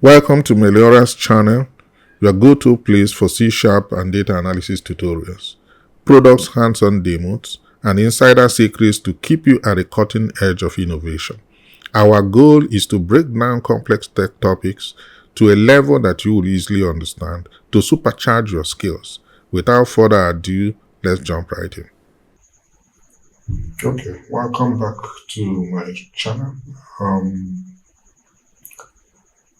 Welcome to Meliora's channel, your go-to place for C# and data analysis tutorials, products hands-on demos, and insider secrets to keep you at the cutting edge of innovation. Our goal is to break down complex tech topics to a level that you will easily understand to supercharge your skills. Without further ado, let's jump right in. Okay, welcome back to my channel.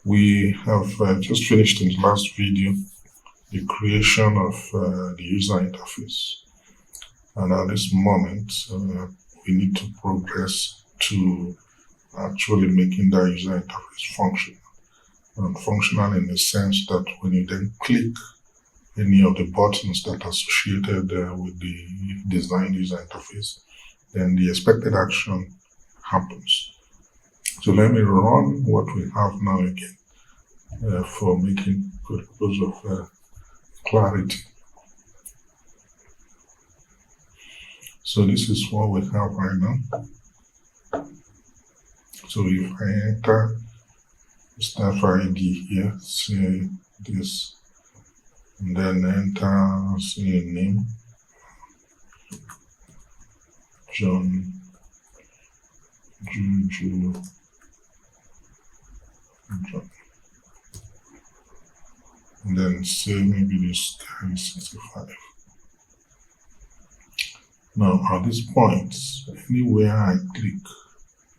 We have just finished in the last video the creation of the user interface, and at this moment we need to progress to actually making that user interface functional. And functional in the sense that when you then click any of the buttons that are associated with the design user interface, then the expected action happens. So let me run what we have now again for making purpose of clarity. So this is what we have right now. So if I enter staff ID here, say this, and then enter, say a name, John, Juju, John. And then say maybe this guy is 65. Now at this point, anywhere I click,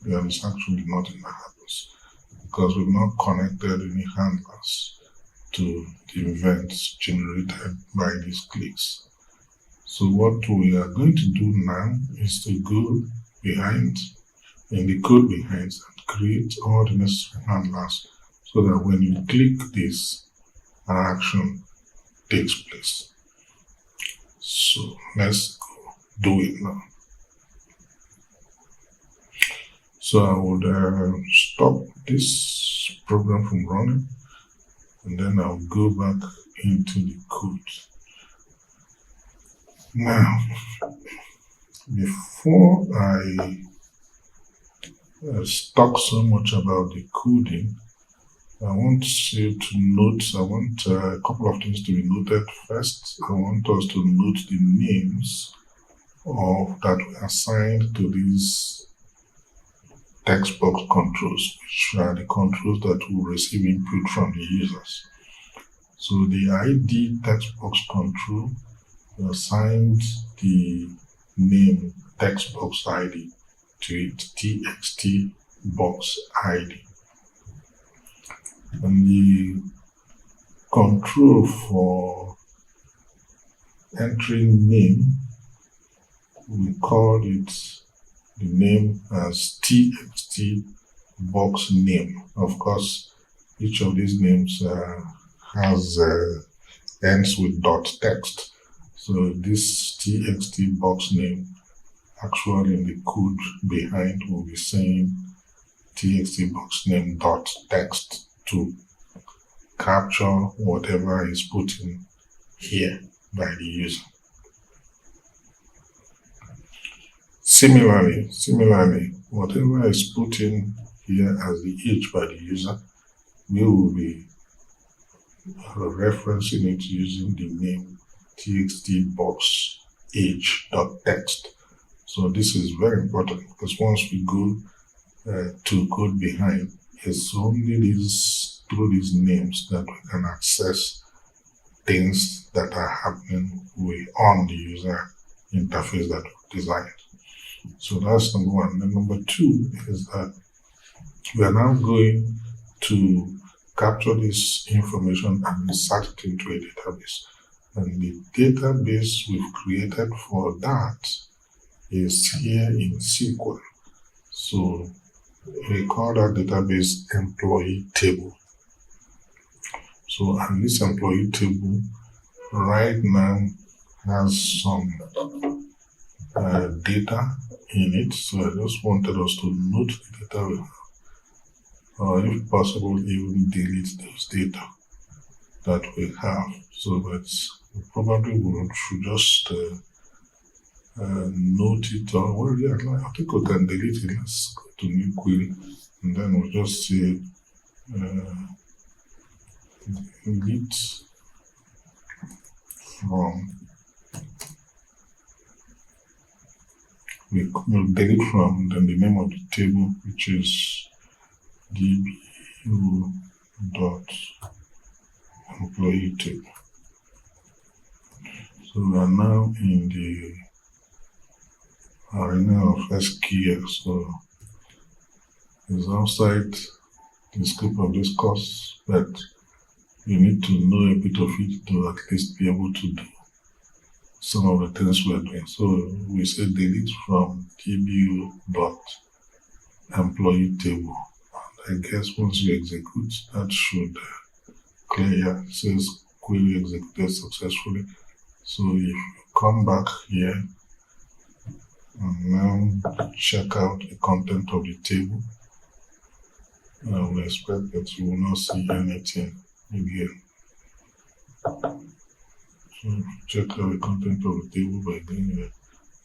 there is actually nothing that happens because we've not connected any handlers to the events generated by these clicks. So what we are going to do now is to go behind in the code behind and create all the necessary handlers so that when you click this, an action takes place. So let's go do it now. So I would stop this program from running, and then I'll go back into the code. Now, before I talk so much about the coding, I want you to note, I want a couple of things to be noted first. I want us to note the names that we assigned to these text box controls, which are the controls that will receive input from the users. So the ID text box control, we assigned the name text box ID to it, txt box ID. And the control for entering name, we called it the name as txt box name. Of course, each of these names has ends with .text. So this txt box name actually in the code behind will be saying txt box name .text to capture whatever is put in here by the user. Similarly, whatever is put in here as the age by the user, we will be referencing it using the name txt box age.text. So this is very important because once we go to code behind, it's only through these names that we can access things that are happening on the user interface that we designed. So that's number one. Then number two is that we are now going to capture this information and insert it into a database. And the database we've created for that is here in SQL. So we call that database employee table. So, and this employee table right now has some data in it. So I just wanted us to note the data we have, or if possible, even delete those data that we have. So that probably we should just note it, or well, yeah, I think we can delete it. Let's go to new query, and then we'll just say delete from, we will delete from, then the name of the table, which is dbu dot employee table. So we are now in the arena of SQL. So it's outside the scope of this course, but you need to know a bit of it to at least be able to do some of the things we are doing. So we say delete from dbu dot employee table. And I guess once you execute, that should clear. It says query executed successfully. So if you come back here and now check out the content of the table, I will expect that you will not see anything again. So check out the content of the table by going here.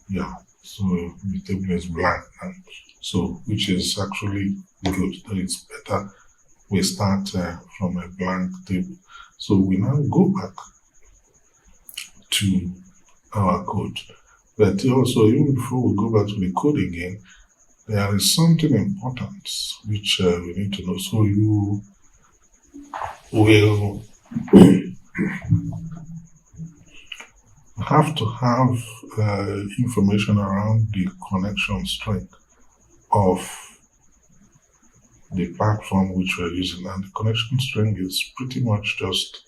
Yeah, so the table is blank, and so which is actually good. That it's better we start from a blank table. So we now go back to our code. But also, even before we go back to the code again, there is something important which we need to know. So you will have to have information around the connection string of the platform which we're using. And the connection string is pretty much just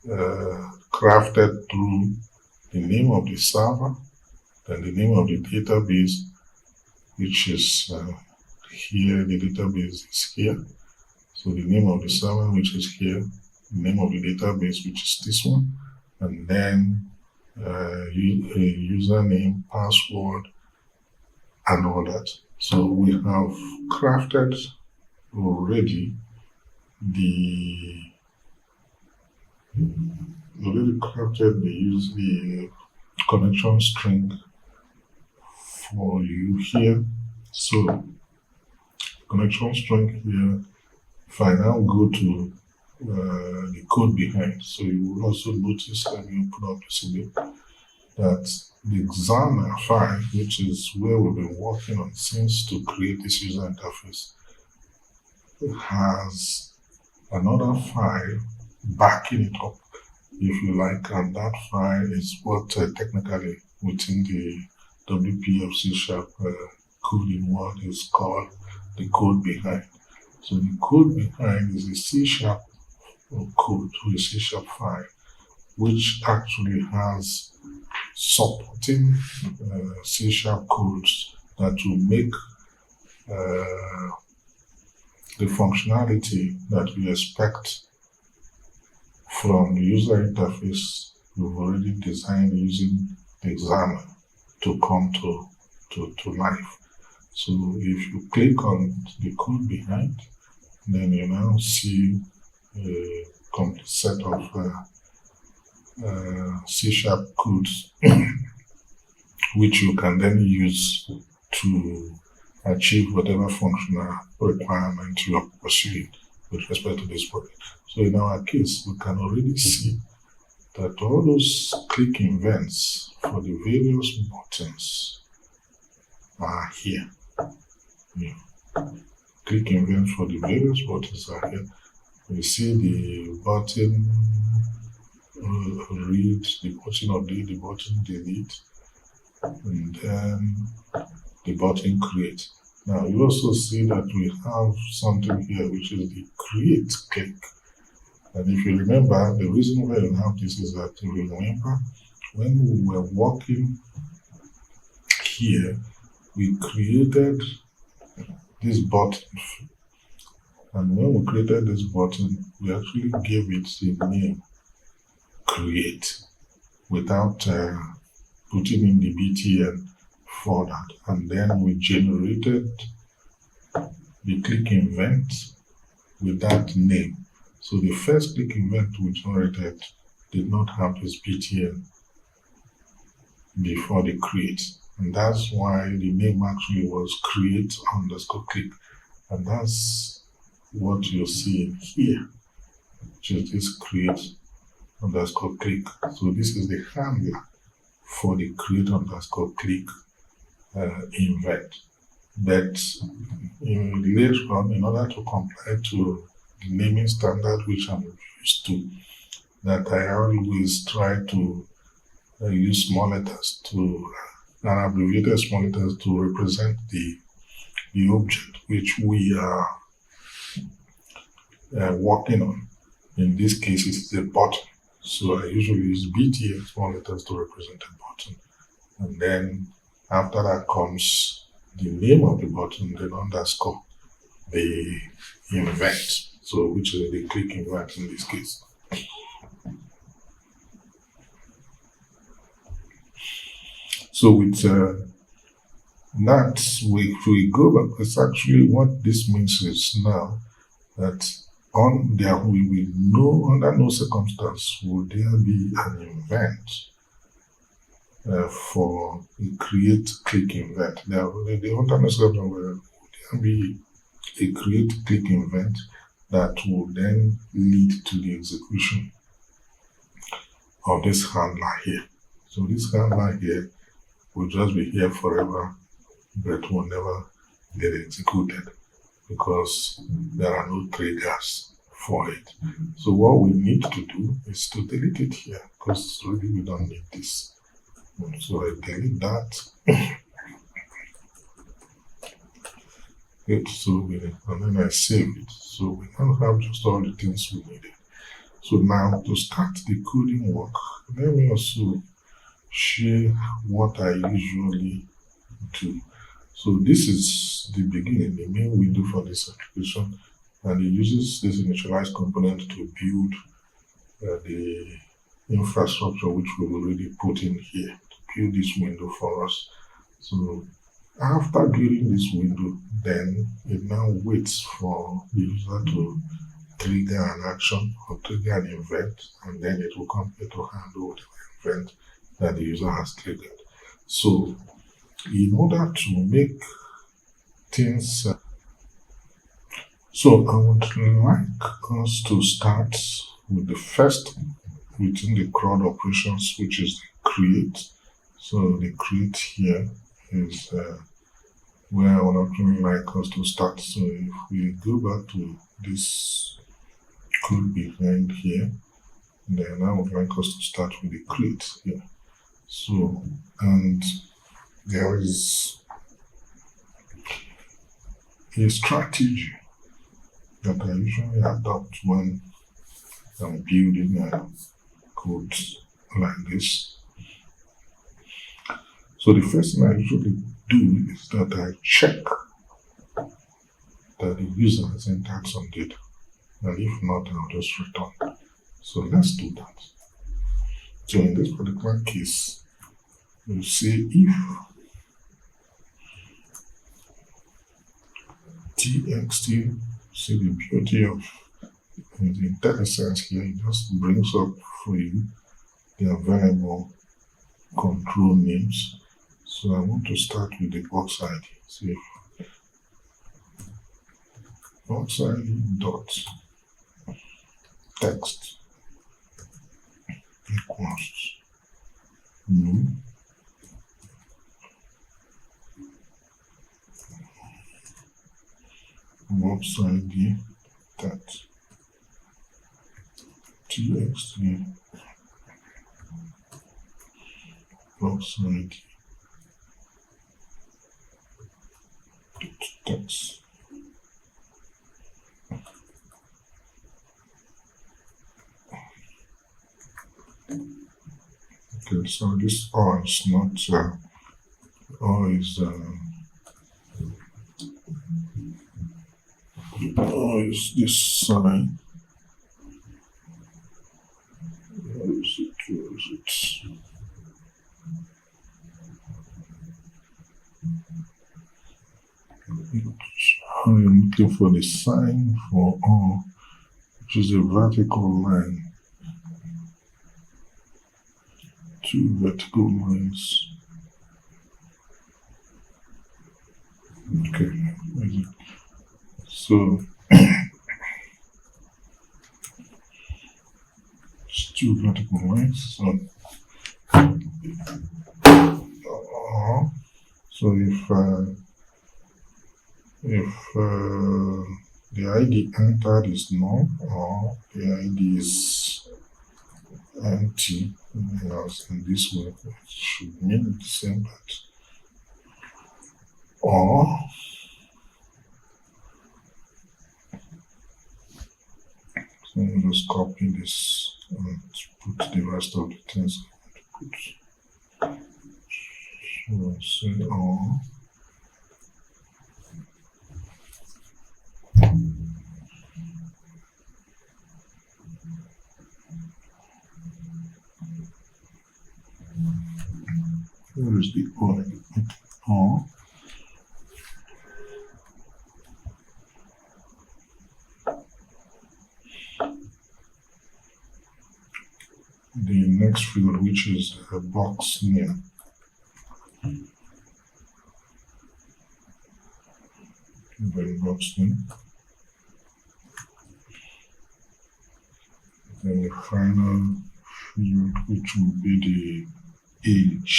crafted through the name of the server, then the name of the database, which is here. The database is here. So the name of the server, which is here, the name of the database, which is this one, and then a username, password, and all that. So we have crafted already the connection string for you here. So connection string here, if I now go to the code behind, so you will also notice, let me open up this again, that the examiner file, which is where we've been working on since to create this user interface, has another file backing it up, if you like, and that file is what technically within the WPF C# coding world is called the code behind. So the code behind is a C# code to a C# file, which actually has supporting C# codes that will make the functionality that we expect from the user interface we've already designed using the examiner to come to life. So if you click on the code behind, then you now see a complete set of C# codes which you can then use to achieve whatever functional requirement you are pursuing with respect to this project. So in our case, we can already see that all those click events for the various buttons are here. Yeah. Click events for the various buttons are here. We see the button read, the button update, the button delete, and then the button create. Now you also see that we have something here which is the create click. And if you remember, the reason why we have this is that, if you remember, when we were working here, we created this button. And when we created this button, we actually gave it the name create without putting in the btn for that. And then we generated the click event with that name. So the first click event we generated did not have this btn before the create. And that's why the name actually was create_click. And that's what you're seeing here. which is this create underscore click. So this is the handler for the create underscore click event. But later on, in order to comply to the naming standard which I'm used to, that I always try to use small letters to and abbreviated small letters to represent the object which we are working on. In this case, it is a button. So I usually use BTN small letters to represent a button. And then after that comes the name of the button, then underscore the event. So which is the click event in this case. So with that, if we go back, it's actually what this means is now that there will be under no circumstance will there be an event for a create click event. The under no circumstance will there be a create click event that will then lead to the execution of this handler here. So this handler here will just be here forever, but will never get executed because there are no triggers for it. So what we need to do is to delete it here because really we don't need this. So I delete that. And then I save it. So we now have just all the things we needed. So now to start the coding work, let me also share what I usually do. So this is the beginning, the main window for this application, and it uses this initialize component to build the infrastructure which we've already put in here to build this window for us. So after building this window, then it now waits for the user to trigger an action or trigger an event, and then it will come here to handle whatever event that the user has triggered. So in order to make things so I would like us to start with the first within the CRUD operations, which is the create. So the create here is where I would actually like us to start. So if we go back to this code behind here, then I would like us to start with the create here. So, and there is a strategy that I usually adopt when I'm building code like this. So the first thing I usually do is that I check that the user has entered some data, and if not, I'll just return. So let's do that. So in this particular case, you say if txt, see the beauty of the IntelliSense here, it just brings up for you the available control names. So I want to start with the box ID. So if box ID dot text equals new box ID that txt box ID text. Okay, so this R is not R is this sign. Where is it? I'm looking for the sign for R, which is a vertical line. Two vertical lines. Okay, so two vertical lines. So if the ID entered is null or the ID is empty, in this way, it should mean the same, but or so I'll just copy this and put the rest of the things I want to put. So say or. Where is the or? The next field, which is a box name. The box name. Then the final field, which will be the age.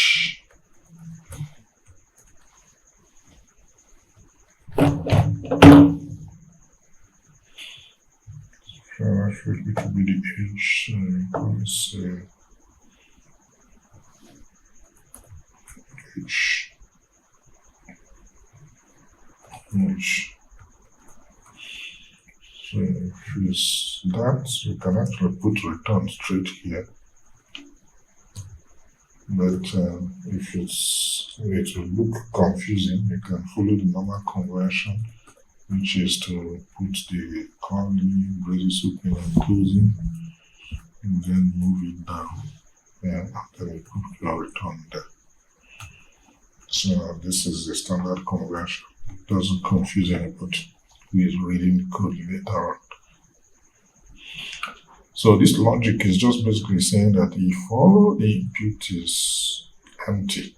Final field, which will be the age. Let's say age. So if it's that, you can actually put return straight here. But if it will look confusing, you can follow the normal conversion, which is to put the curly braces open and closing, and then move it down, and after you put your return there. So this is the standard conversion. It doesn't confuse anybody who is reading the code later on. So this logic is just basically saying that if all the input is empty,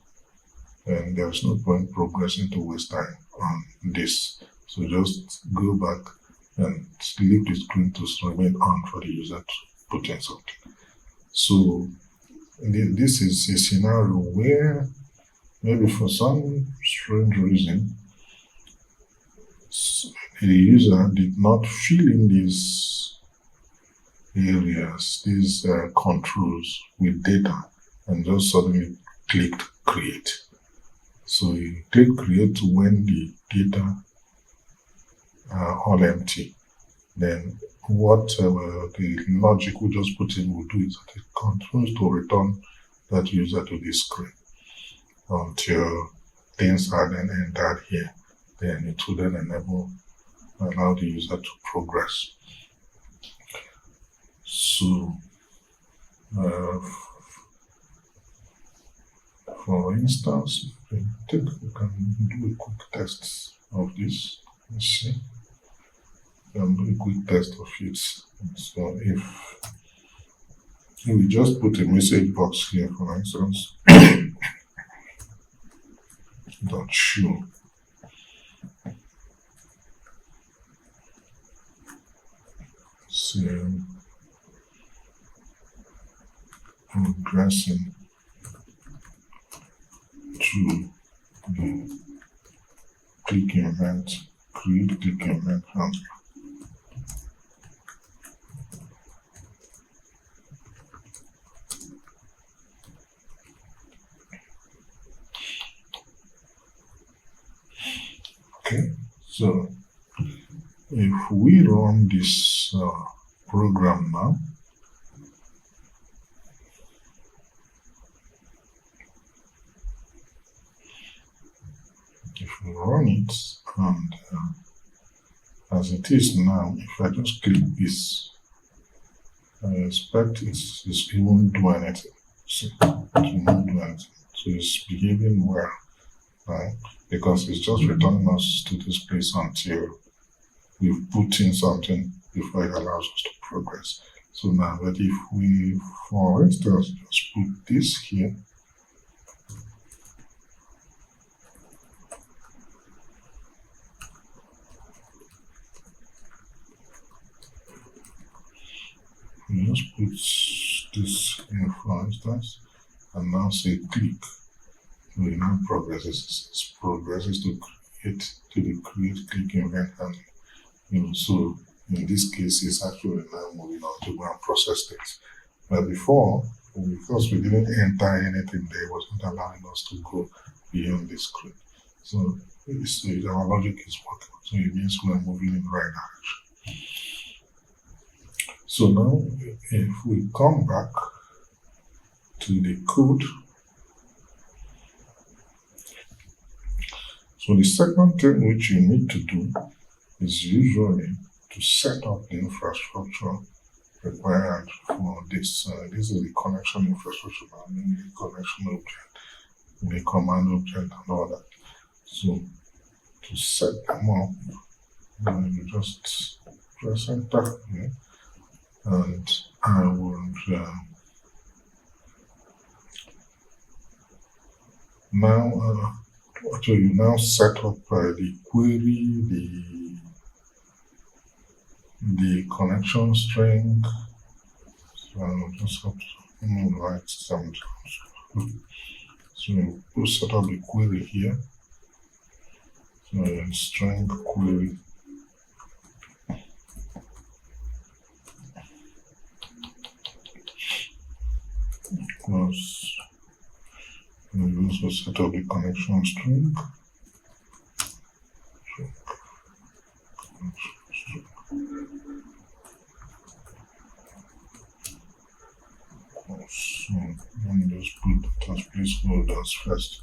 then there's no point progressing to waste time on this. So just go back and leave the screen to remain on for the user to put in something. So this is a scenario where maybe for some strange reason, the user did not fill in these areas, these controls with data, and just suddenly clicked create. So you click create when the data are all empty. Then what the logic we just put in will do is that it continues to return that user to the screen until things are then entered here. Then it will then allow the user to progress. So, for instance, we can do a quick test of this. Let's see. We can do a quick test of it. So, if we just put a message box here, for instance, dot show. So, progressing to the click event, create click event handler. Okay, so if we run this program now, if we run it, and as it is now, if I just click this, I expect it won't do anything. So it will not do anything. So it's behaving well, right? Because it's just returning us to this place until we've put in something before it allows us to progress. So now, but if we, for instance, just put this here, we just put this here for instance, and now say click. So it now progresses to the create click event handling. So in this case, it's actually now moving on to go and process things. But before, because we didn't enter anything there, it was not allowing us to go beyond this script. So our logic is working. So it means we are moving in the right direction. So now, if we come back to the code, so the second thing which you need to do is usually to set up the infrastructure required for this. This is the connection infrastructure, the connection object, the command object, and all that. So to set them up, you just press enter here, and I will now. So you now set up the query, the connection string. So I'll just have to write some. So we'll set up the query here. So string query. Plus, we also set up the connection string. So let me just put that as placeholders first.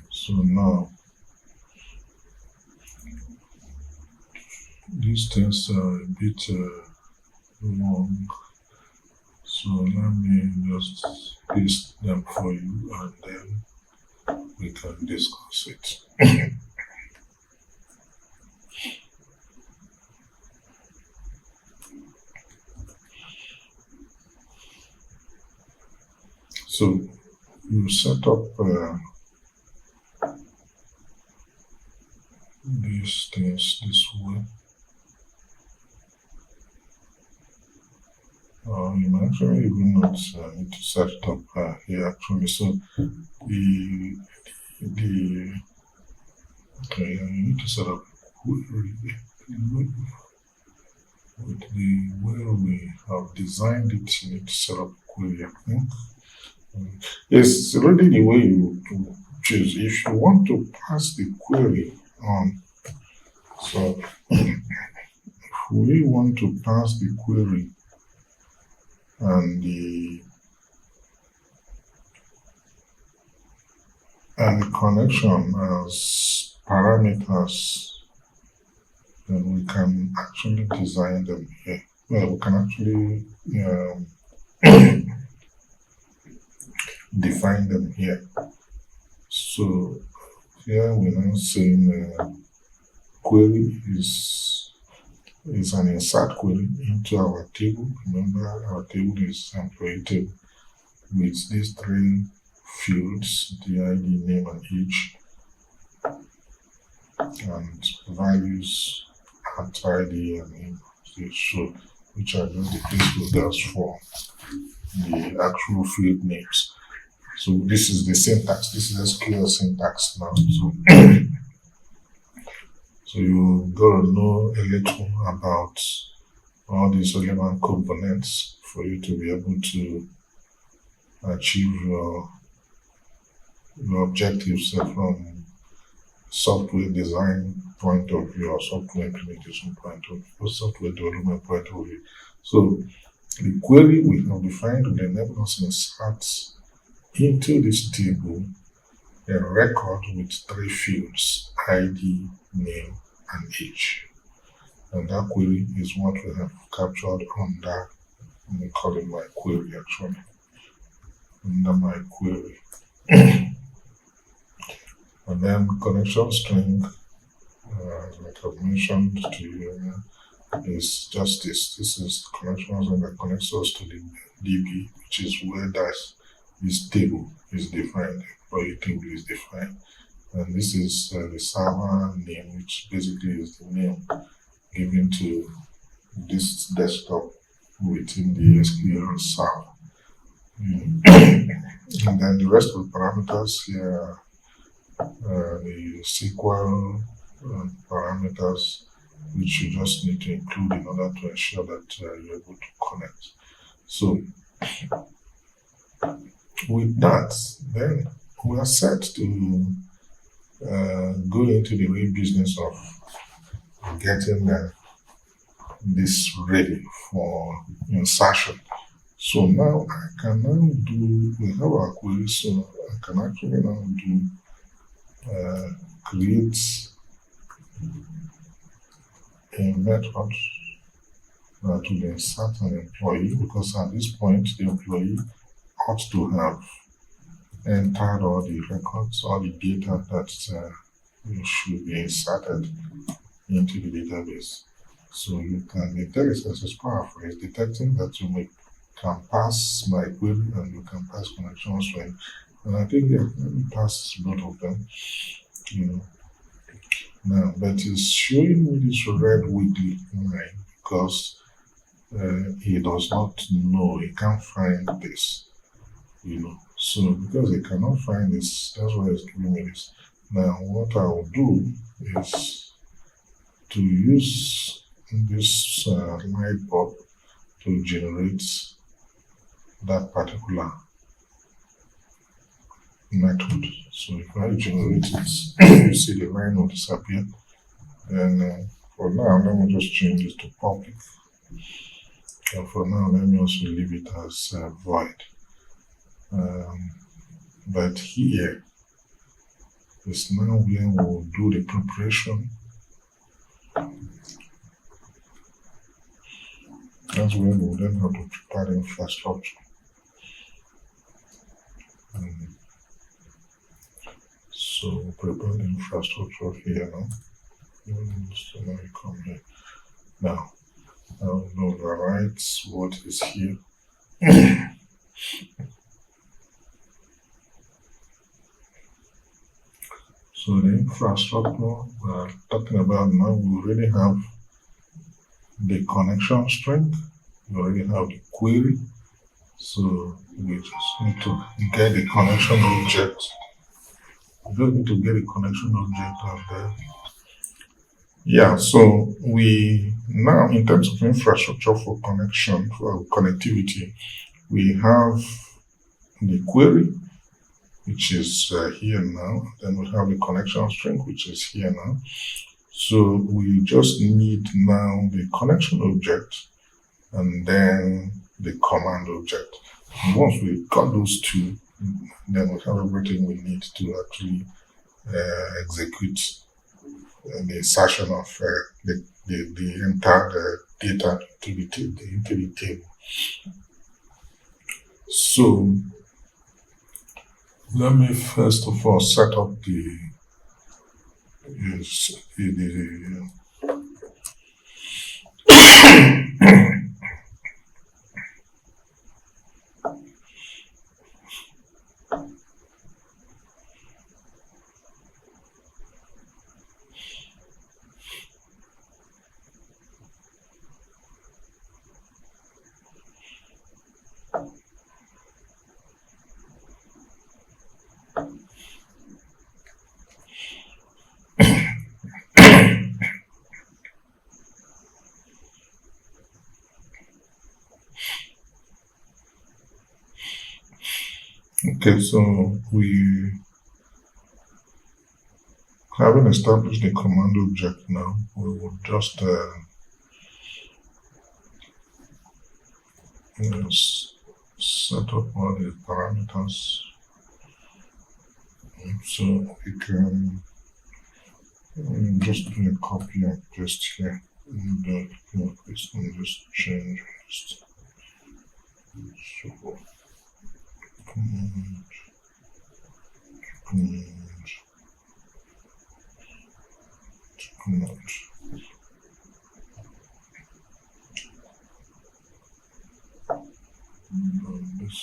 So now these things are a bit long. So let me just paste them for you, and then we can discuss it. So you set up these things this way. You might actually even not need to set it up here actually. So you need to set up with the way we have designed it. You need to set up query, I think. It's really the way you choose. If you want to pass the query on, so if we want to pass the query and the connection as parameters, then we can actually design them here. Well, we can actually define them here. So here we're now saying query is an insert query into our table. Remember, our table is employee table with these three fields: the ID, name, and age, and values at ID and name. So which are just the placeholders for the actual field names. So this is the syntax. This is SQL syntax now. So you gotta know a little about all these relevant components for you to be able to achieve your objectives from software design point of view or software implementation point of view or software development point of view. So the query we have defined will enable us to insert into this table a record with three fields: ID, name, and age. And that query is what we have captured under, let me call it my query actually, under my query. And then connection string, like I've mentioned to you, is just this. This is connections and that connects us to the DB, which is where this table is defined, employee table is defined. And this is the server name, which basically is the name given to this desktop within the SQL server. And then the rest of the parameters here, the SQL parameters, which you just need to include in order to ensure that you're able to connect. So with that, then we are set to go into the real business of getting this ready for insertion. So now I can now do, we have our query, so I can actually now do create a method that will insert an employee, because at this point the employee ought to have entered all the records, all the data that should be inserted into the database. So you can, the intelligence is powerful. It's detecting that can pass my query and you can pass connection string. And I think let me pass both of them, Now, but it's showing me this red wiggly line because he does not know, he can't find this, So because he cannot find this, that's why it's giving me this. Now, what I will do is to use this light bulb to generate that particular method. So if I generate it, you see the line will disappear. And for now, let me just change this to public. And for now, let me also leave it as void. But here is now where we'll do the preparation. That's where we'll then have to prepare the infrastructure. So prepare the infrastructure here now. So now you come here. Now, I will overwrite what is here. So the infrastructure we're talking about now, we already have the connection string, we already have the query. So we just need to get the connection object. We just need to get the connection object out there. Yeah, so we now, in terms of infrastructure for connection, for connectivity, we have the query, which is here now. Then we have the connection string, which is here now. So we just need now the connection object and then the command object. And once we've got those two, then we have everything we need to actually execute the insertion of the entire data into the table. So let me first of all set up the Okay, so we having established the command object now, we will just set up all the parameters so we can just do a copy and paste here. And just change this. So command. This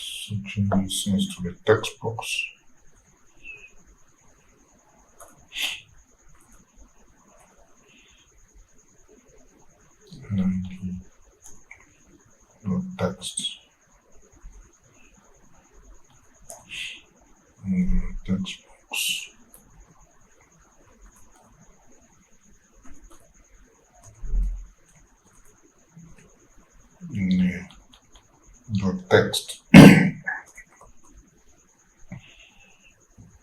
changes things to the text box. And the text. name dot text.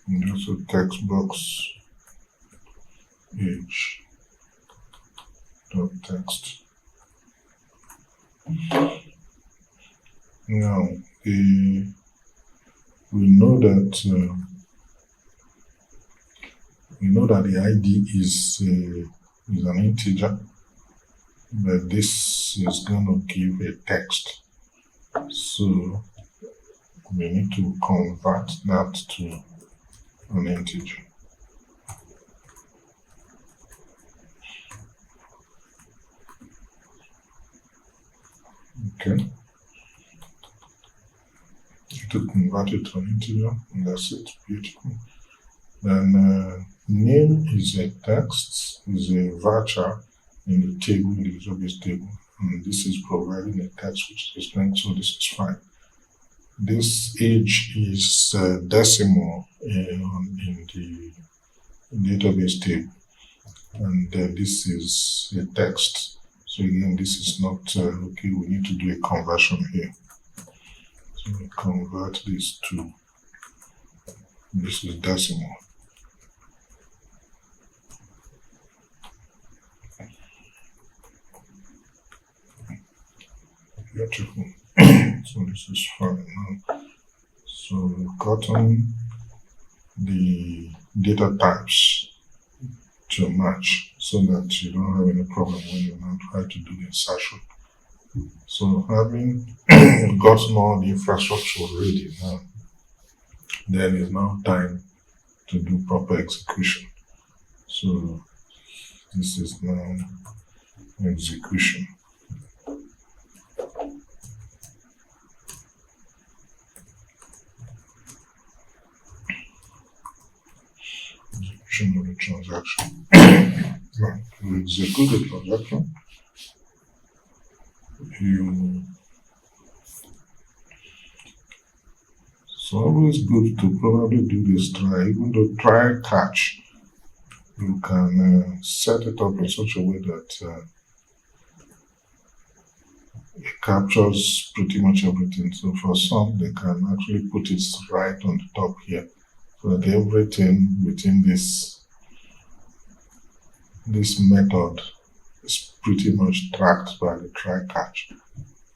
And also text box age dot text. Now we know that the ID is an integer, but this is going to give a text. So we need to convert that to an integer. Okay. To convert it to an integer, and that's it. Beautiful. Then name is a text, is a varchar in the table, in the database table, and this is providing a text which is length, so this is fine. This age is decimal in the database table, and this is a text. So again, this is not okay. We need to do a conversion here. So we convert this to, this is decimal. Beautiful. So this is fine now. So we've gotten the data types to match so that you don't have any problem when you now try to do the insertion. So having gotten all the infrastructure ready now, then it's now time to do proper execution. So this is now execution. Execution of the transaction. Right. To execute the transaction, it's always good to probably do this try, even though try catch, you can set it up in such a way that it captures pretty much everything. So for some, they can actually put it right on the top here, so that everything within this method is pretty much tracked by the try catch.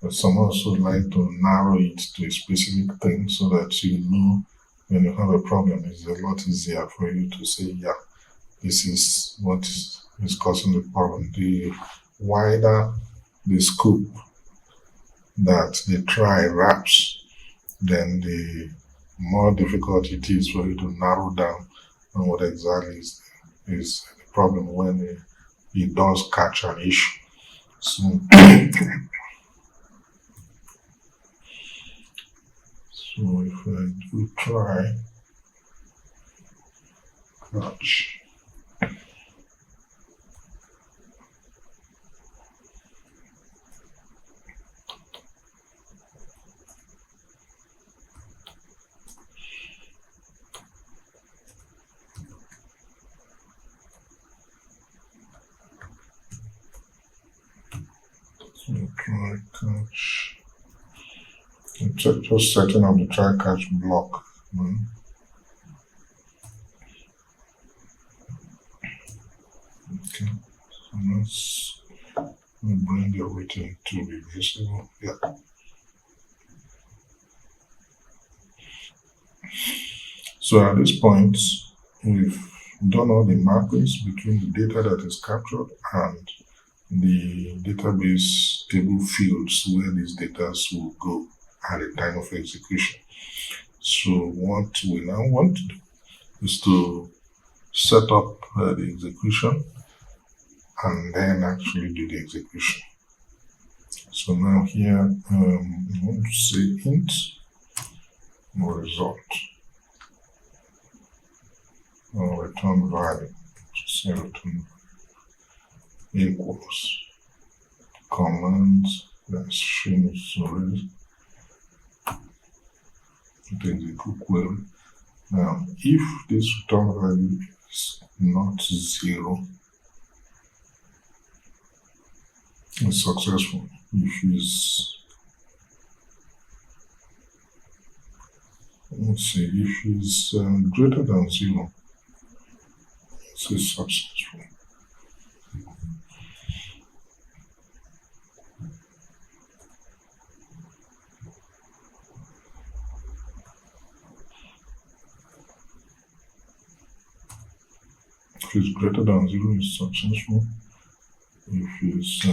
But some also like to narrow it to a specific thing so that you know when you have a problem, it's a lot easier for you to say, yeah, this is what is causing the problem. The wider the scope that the try wraps, then the more difficult it is for you to narrow down on what exactly is the problem when it does catch an issue. So so if I do try catch, try catch. Just setting up the try catch block. Okay, so let's bring everything to be visible. Yeah. So at this point, we've done all the mappings between the data that is captured and the database table fields where these data will go at the time of execution. So what we now want to do is to set up the execution and then actually do the execution. So now here I want to say int result or return value. Say return equals command that's shown already to execute query. Now if this return value is not 0, it's successful. if it's, let's see, if it's greater than 0, it's successful. If it's greater than 0, it's successful. If it's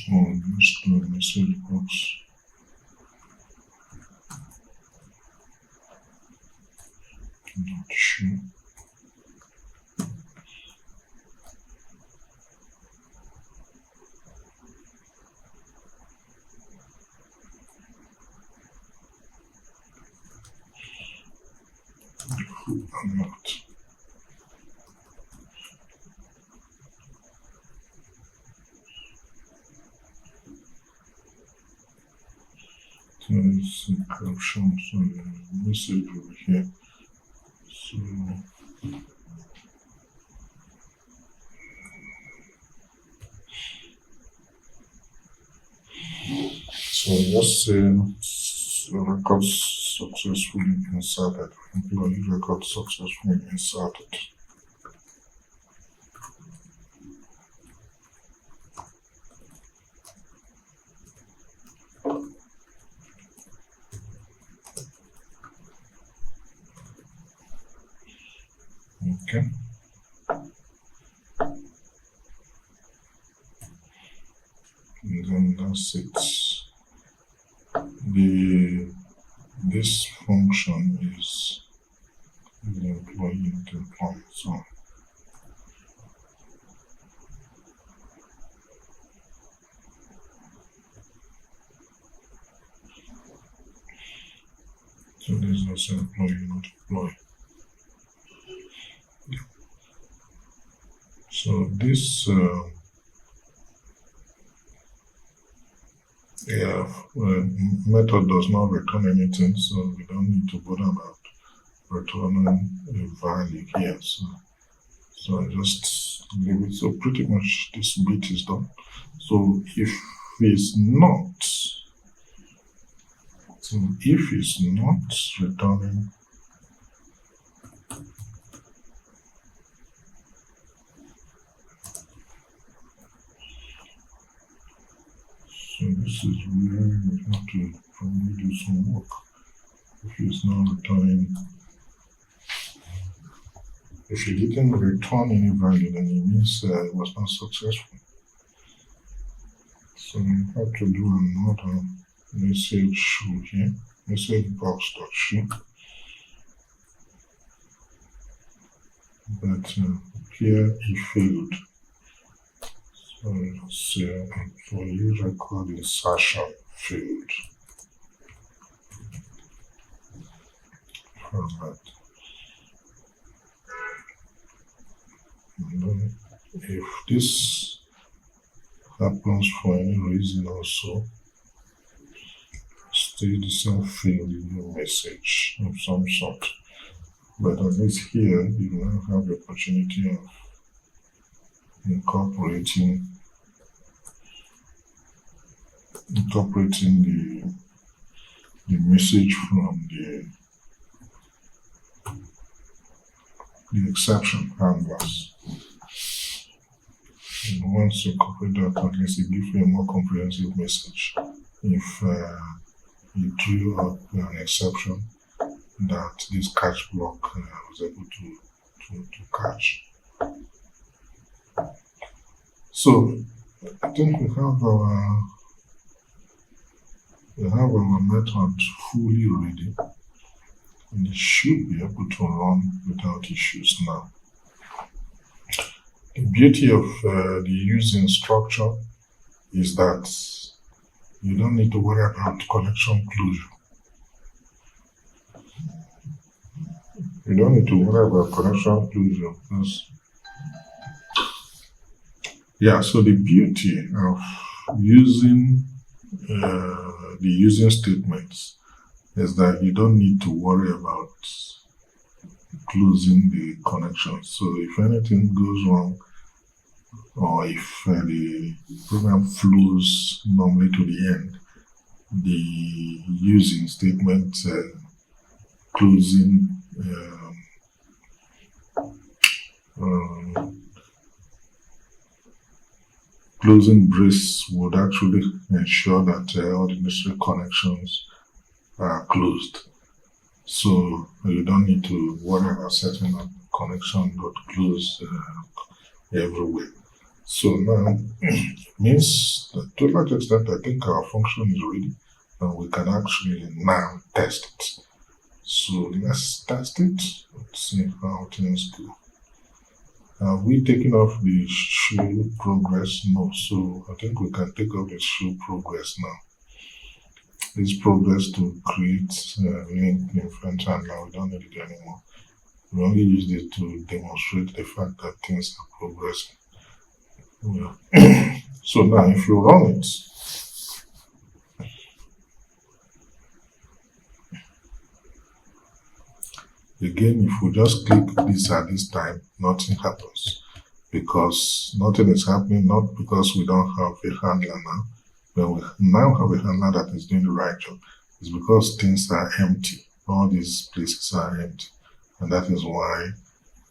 small, let's do a message box. Not sure. Not. So it's a caption, so the message over here. So just say record successfully inserted. Employee record successfully inserted. Okay. And then that's it. This function is the employee and employee. So this is also employee, not employee. So this method does not return anything, so we don't need to bother about returning a value here. So I just leave it. So pretty much this bit is done. So if it's not returning so this is where we have to probably do some work. If it's not returning, if it didn't return any value, then it means it was not successful. So we have to do another message show here, message box.show. But here it failed. So let's say employee record insertion failed. Format. And then if this happens for any reason also, still the same failure message of some sort. But at least here you now have the opportunity of incorporating the message from the exception handlers. And once you incorporate that, at least it gives you a more comprehensive message. If you drew up an exception that this catch block was able to catch. So I think we have our method fully ready, and it should be able to run without issues now. The beauty of the using structure is that you don't need to worry about connection closure. You don't need to worry about connection closure because so the beauty of using the using statements is that you don't need to worry about closing the connection. So if anything goes wrong, or if the program flows normally to the end, the using statement closing closing brace would actually ensure that all the necessary connections are closed. So you don't need to worry about setting up connection dot close everywhere. So now it means that to a large extent, I think our function is ready and we can actually now test it. So let's test it. Let's see how things go. Have we taken off the show progress? No. So I think we can take off the show progress now. This progress to create link in front handler, we don't need it anymore. We only use it to demonstrate the fact that things are progressing. Yeah. So now if you run it, again, if we just click this at this time, nothing happens, because nothing is happening, not because we don't have a handler now. When we now have a handler that is doing the right job, it's because things are empty. All these places are empty, and that is why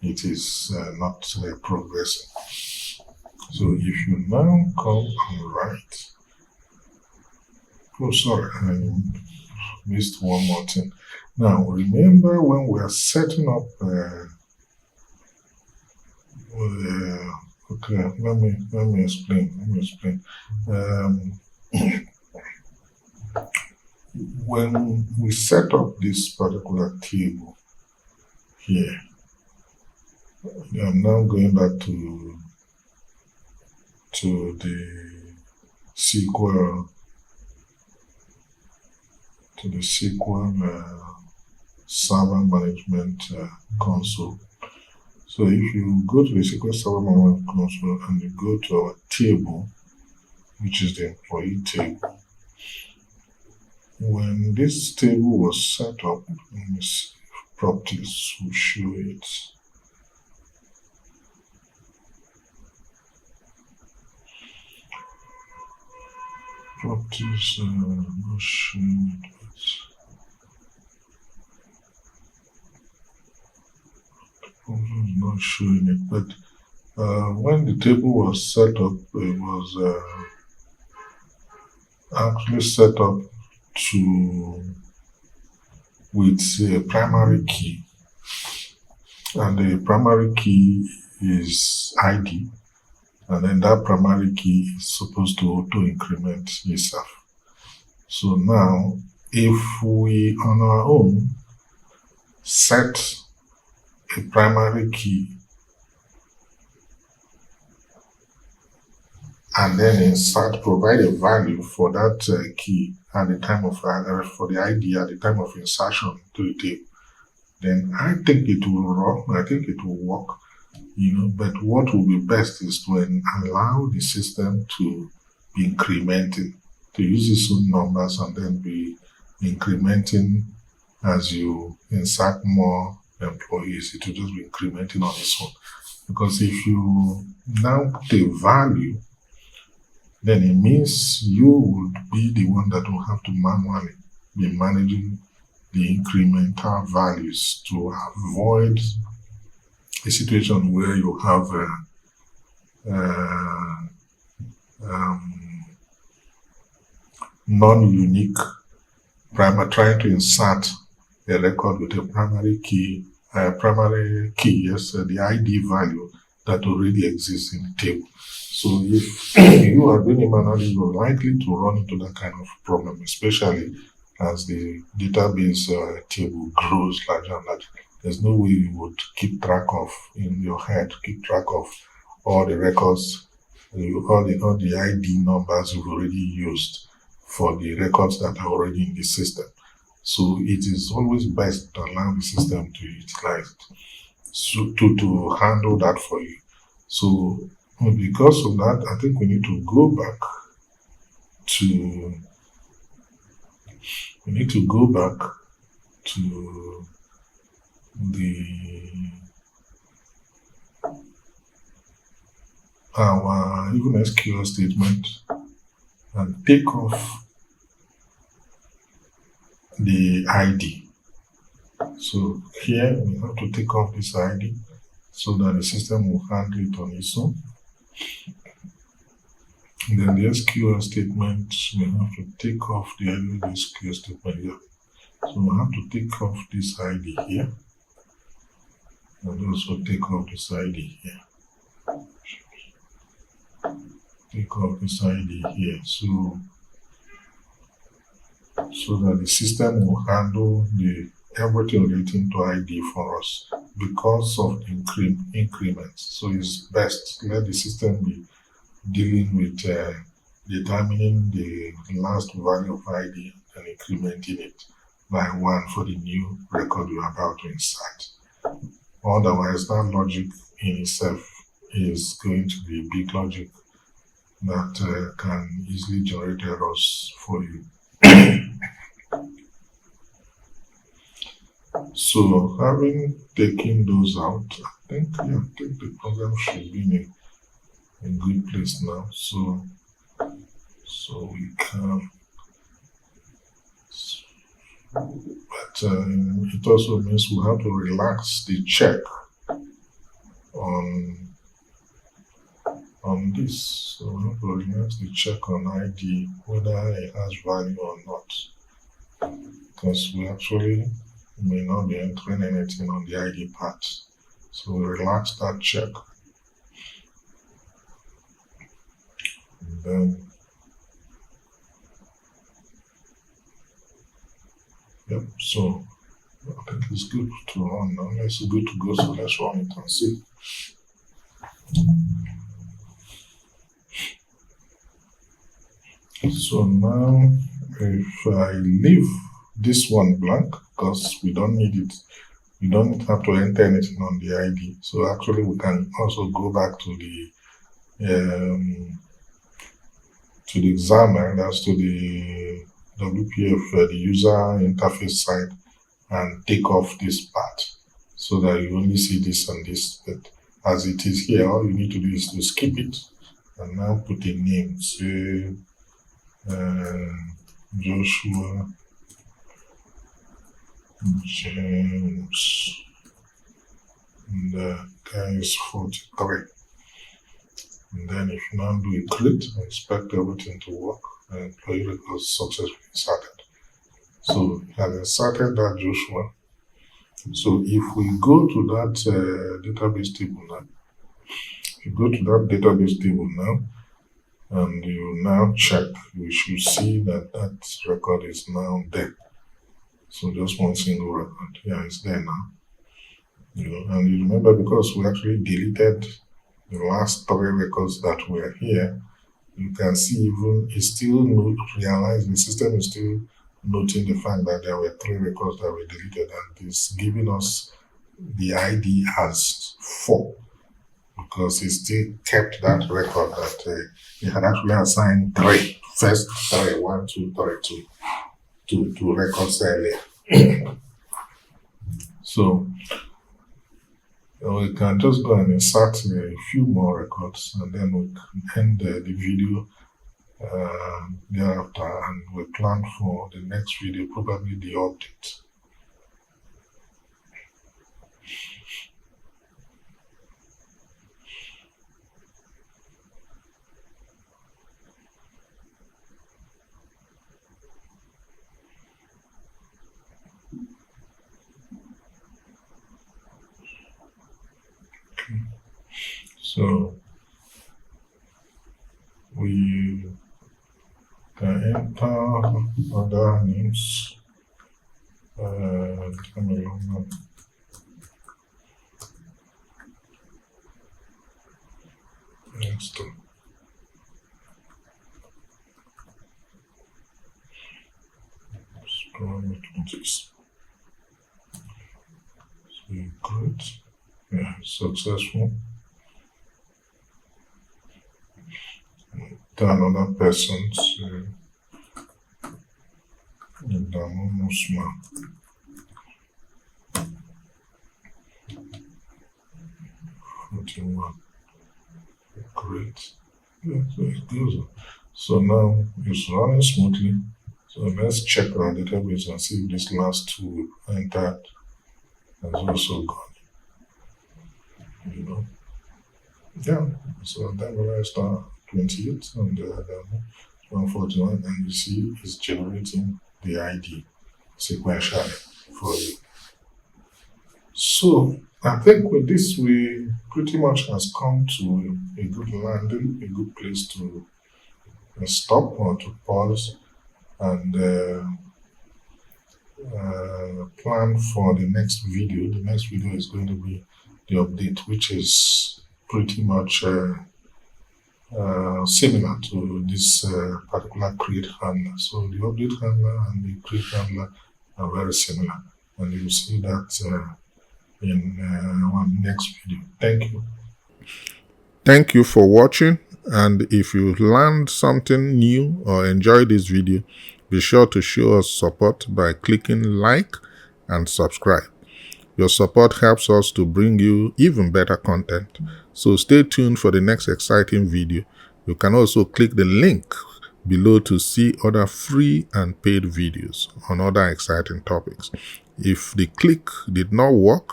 it is not progressing. So if you now come and write, oh sorry, I missed one more thing. Now remember when we are setting up okay, let me explain. When we set up this particular table here, I'm now going back to the SQL server management console. So if you go to the SQL server management console and you go to our table, which is the employee table, when this table was set up, properties will show it. Properties not showing it. Not showing it, but when the table was set up, it was actually set up with a primary key, and the primary key is ID, and then that primary key is supposed to auto increment itself. So now if we on our own set a primary key and then insert, provide a value for that key at the time of for the ID at the time of insertion to the table, then I think it will run, I think it will work, but what will be best is to allow the system to be incrementing, to use its own numbers and then be incrementing as you insert more employees. It will just be incrementing on its own. Because if you now put a value, then it means you would be the one that will have to manually be managing the incremental values to avoid a situation where you have non-unique trying to insert a record with a primary key, yes, the ID value that already exists in the table. So if you are doing it manually, you're likely to run into that kind of problem, especially as the database table grows larger and larger. There's no way you would keep track of all the records, all the ID numbers you've already used for the records that are already in the system. So it is always best to allow the system to utilize it, so to handle that for you. So because of that, I think we need to go back to our even SQL statement and take off the ID. So here we have to take off this ID so that the system will handle it on its own. And then the SQL statement, we have to take off the ID of the SQL statement here. So we have to take off this ID here and also take off this ID here. Take off this ID here so that the system will handle everything relating to ID for us because of increments. So it's best let the system be dealing with determining the last value of ID and incrementing it by 1 for the new record you're about to insert. Otherwise, that logic in itself is going to be big logic that can easily generate errors for you. So having taken those out, I think the program should be in a good place now. So we can, but it also means we have to relax the check on this. So we have to relax the check on ID whether it has value or not, because we actually may not be entering anything on the ID part. So we relax that check. And then, yep, so I think it's good to run now. It's good to go, so let's run it and see. So now, if I leave this one blank, because we don't need it, we don't have to enter anything on the ID. So actually we can also go back to the examiner, that's to the WPF, the user interface side, and take off this part so that you only see this and this. But as it is here, all you need to do is to skip it and now put a name, say Joshua James, and the guy is 43. And then if you now do a CRUD, expect everything to work, and employee records successfully inserted. So it has inserted that Joshua. So if we go to that database table now, if you go to that database table now, and you now check, you should see that that record is now there. So just one single record. Yeah, it's there now. And you remember, because we actually deleted the last 3 records that were here, you can see even it's still realizing, the system is still noting the fact that there were 3 records that were deleted, and it's giving us the ID as 4 because it still kept that record that it had actually assigned 3, first 3, 1, 2, 3 to records earlier. So we can just go and insert a few more records, and then we can end the video thereafter, and we plan for the next video, probably the update. So we can enter other names. Next. So good. Yeah, successful. To another person's 21. Great. Yeah, so it goes on. So now it's running smoothly. So let's check our database and see if this last two entered has also gone. Yeah. So then when I start 28 and 141, and you see it's generating the ID sequentially for you. So I think with this, we pretty much has come to a good landing, a good place to stop or to pause and plan for the next video. The next video is going to be the update, which is pretty much similar to this particular create handler. So the update handler and the create handler are very similar, and you will see that in our next video. Thank you. Thank you for watching, and if you learned something new or enjoyed this video, be sure to show us support by clicking like and subscribe. Your support helps us to bring you even better content, so stay tuned for the next exciting video. You can also click the link below to see other free and paid videos on other exciting topics. If the click did not work,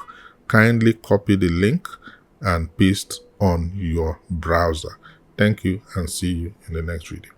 kindly copy the link and paste on your browser. Thank you, and see you in the next video.